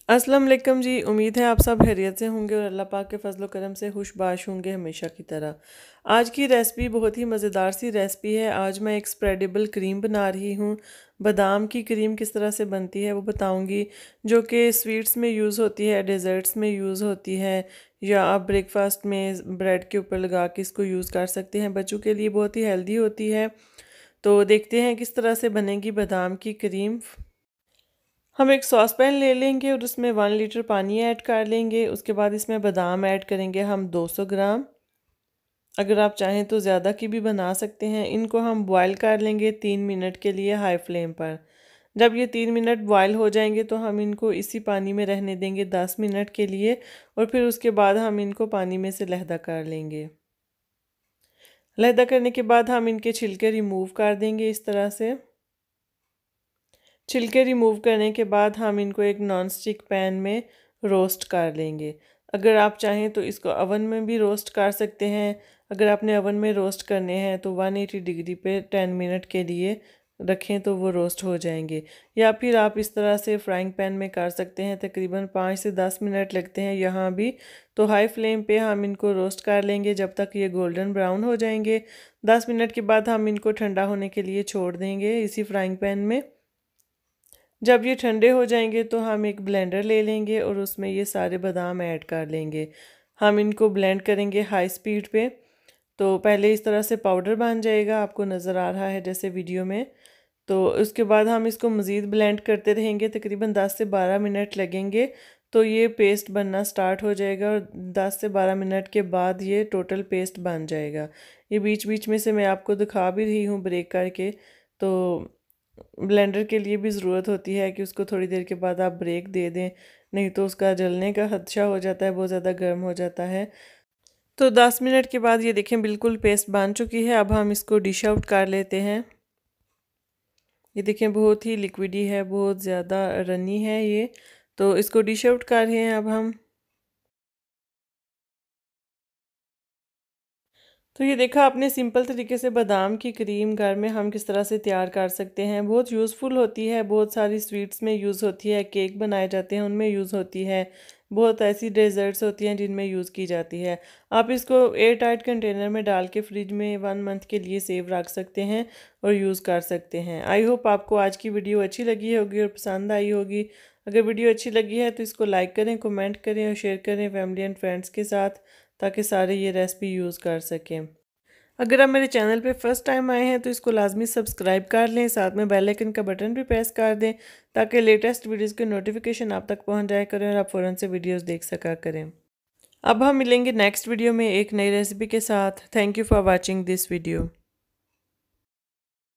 अस्सलाम वालेकुम जी। उम्मीद है आप सब खैरियत से होंगे और अल्लाह पाक के फजल करम से खुशबाश होंगे हमेशा की तरह। आज की रेसिपी बहुत ही मज़ेदार सी रेसिपी है। आज मैं एक स्प्रेडेबल क्रीम बना रही हूँ। बादाम की क्रीम किस तरह से बनती है वो बताऊँगी, जो कि स्वीट्स में यूज़ होती है, डेज़र्ट्स में यूज़ होती है, या आप ब्रेकफास्ट में ब्रेड के ऊपर लगा के इसको यूज़ कर सकते हैं। बच्चों के लिए बहुत ही हेल्दी होती है। तो देखते हैं किस तरह से बनेगी बादाम की क्रीम। हम एक सॉस पैन ले लेंगे और उसमें 1 लीटर पानी ऐड कर लेंगे। उसके बाद इसमें बादाम ऐड करेंगे हम 200 ग्राम। अगर आप चाहें तो ज़्यादा की भी बना सकते हैं। इनको हम बॉयल कर लेंगे 3 मिनट के लिए हाई फ्लेम पर। जब ये 3 मिनट बॉयल हो जाएंगे तो हम इनको इसी पानी में रहने देंगे 10 मिनट के लिए, और फिर उसके बाद हम इनको पानी में से लहदा कर लेंगे। लहदा करने के बाद हम इनके छिलके रिमूव कर देंगे इस तरह से। छिलके रिमूव करने के बाद हम इनको एक नॉन स्टिक पैन में रोस्ट कर लेंगे। अगर आप चाहें तो इसको अवन में भी रोस्ट कर सकते हैं। अगर आपने अवन में रोस्ट करने हैं तो 180 डिग्री पे 10 मिनट के लिए रखें तो वो रोस्ट हो जाएंगे, या फिर आप इस तरह से फ्राइंग पैन में कर सकते हैं। तकरीबन 5 से 10 मिनट लगते हैं यहाँ भी। तो हाई फ्लेम पे हम इनको रोस्ट कर लेंगे जब तक ये गोल्डन ब्राउन हो जाएंगे। 10 मिनट के बाद हम इनको ठंडा होने के लिए छोड़ देंगे इसी फ्राइंग पैन में। जब ये ठंडे हो जाएंगे तो हम एक ब्लेंडर ले लेंगे और उसमें ये सारे बादाम ऐड कर लेंगे। हम इनको ब्लेंड करेंगे हाई स्पीड पे। तो पहले इस तरह से पाउडर बन जाएगा, आपको नज़र आ रहा है जैसे वीडियो में। तो उसके बाद हम इसको मज़ीद ब्लेंड करते रहेंगे, तकरीबन 10 से 12 मिनट लगेंगे। तो ये पेस्ट बनना स्टार्ट हो जाएगा और 10 से 12 मिनट के बाद ये टोटल पेस्ट बन जाएगा। ये बीच बीच में से मैं आपको दिखा भी रही हूँ ब्रेक करके। तो ब्लेंडर के लिए भी ज़रूरत होती है कि उसको थोड़ी देर के बाद आप ब्रेक दे दें, नहीं तो उसका जलने का खदशा हो जाता है, बहुत ज़्यादा गर्म हो जाता है। तो 10 मिनट के बाद ये देखें बिल्कुल पेस्ट बन चुकी है। अब हम इसको डिश आउट कर लेते हैं। ये देखें बहुत ही लिक्विडी है, बहुत ज़्यादा रनी है ये। तो इसको डिश आउट कर रहे हैं अब हम। तो ये देखा आपने सिंपल तरीके से बादाम की क्रीम घर में हम किस तरह से तैयार कर सकते हैं। बहुत यूज़फुल होती है, बहुत सारी स्वीट्स में यूज़ होती है, केक बनाए जाते हैं उनमें यूज़ होती है, बहुत ऐसी डेजर्ट्स होती हैं जिनमें यूज़ की जाती है। आप इसको एयर टाइट कंटेनर में डाल के फ्रिज में 1 मंथ के लिए सेव रख सकते हैं और यूज़ कर सकते हैं। आई होप आपको आज की वीडियो अच्छी लगी होगी और पसंद आई होगी। अगर वीडियो अच्छी लगी है तो इसको लाइक करें, कमेंट करें और शेयर करें फैमिली एंड फ्रेंड्स के साथ, ताकि सारे ये रेसिपी यूज़ कर सकें। अगर आप मेरे चैनल पे फर्स्ट टाइम आए हैं तो इसको लाजमी सब्सक्राइब कर लें, साथ में बेल आइकन का बटन भी प्रेस कर दें, ताकि लेटेस्ट वीडियोस के नोटिफिकेशन आप तक पहुंच जाया करें और आप फ़ौरन से वीडियोस देख सका करें। अब हम मिलेंगे नेक्स्ट वीडियो में एक नई रेसिपी के साथ। Thank you for watching this video.